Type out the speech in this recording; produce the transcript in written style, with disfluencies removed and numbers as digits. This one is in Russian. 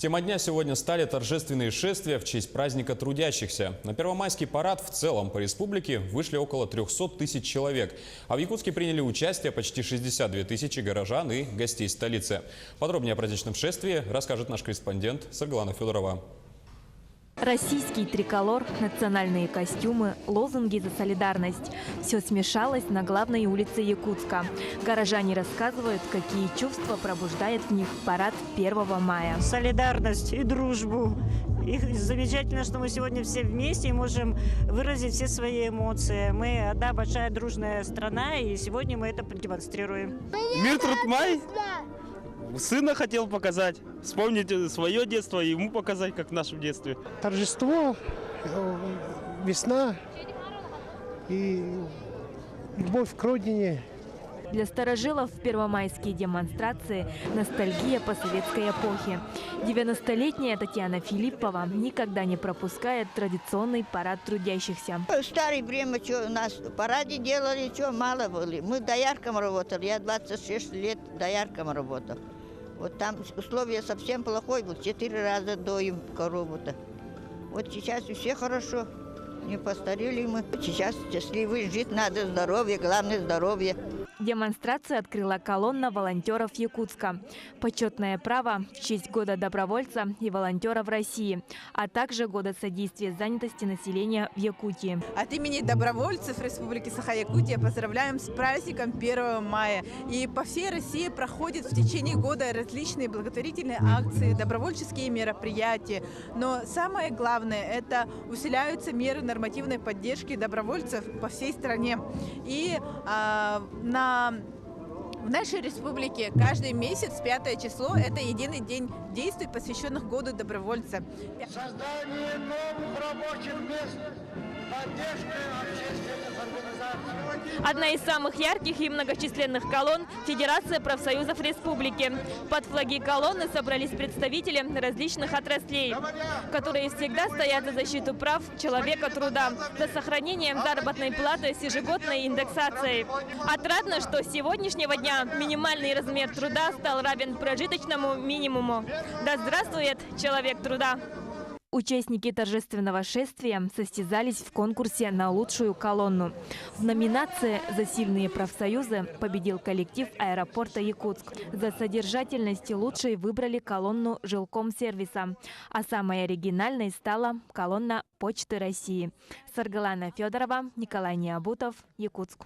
Тема дня сегодня стали торжественные шествия в честь праздника трудящихся. На Первомайский парад в целом по республике вышли около 300 тысяч человек. А в Якутске приняли участие почти 62 тысячи горожан и гостей столицы. Подробнее о праздничном шествии расскажет наш корреспондент Саргалана Федорова. Российский триколор, национальные костюмы, лозунги за солидарность. Все смешалось на главной улице Якутска. Горожане рассказывают, какие чувства пробуждает в них парад 1 мая. Солидарность и дружбу. И замечательно, что мы сегодня все вместе и можем выразить все свои эмоции. Мы одна большая дружная страна, и сегодня мы это продемонстрируем. Мир, труд, май. Сына хотел показать, вспомнить свое детство и ему показать, как в нашем детстве. Торжество, весна и любовь к родине. Для старожилов первомайские демонстрации – ностальгия по советской эпохе. 90-летняя Татьяна Филиппова никогда не пропускает традиционный парад трудящихся. В старое время, что у нас в параде делали, что мало были. Мы доярком работали, я 26 лет доярком работал. Вот там условия совсем плохое было, 4 раза доим корову-то. Вот сейчас все хорошо, не постарели мы. Сейчас счастливы, жить надо, здоровье, главное здоровье. Демонстрацию открыла колонна волонтеров Якутска. Почетное право в честь Года добровольца и волонтера в России, а также Года содействия занятости населения в Якутии. От имени добровольцев Республики Саха-Якутия поздравляем с праздником 1 мая. И по всей России проходят в течение года различные благотворительные акции, добровольческие мероприятия. Но самое главное – это усиляются меры нормативной поддержки добровольцев по всей стране. И в нашей республике каждый месяц, 5 число, это единый день действий, посвященных Году добровольца. Создание новых рабочих мест, поддержка общественных организаций. Одна из самых ярких и многочисленных колонн – Федерация профсоюзов республики. Под флаги колонны собрались представители различных отраслей, которые всегда стоят за защиту прав человека труда, за сохранение заработной платы с ежегодной индексацией. Отрадно, что с сегодняшнего дня минимальный размер труда стал равен прожиточному минимуму. Да здравствует человек труда! Участники торжественного шествия состязались в конкурсе на лучшую колонну. В номинации «За сильные профсоюзы» победил коллектив аэропорта Якутск. За содержательность лучшей выбрали колонну жилкомсервиса. А самой оригинальной стала колонна Почты России. Саргалана Федорова, Николай Необутов, Якутск.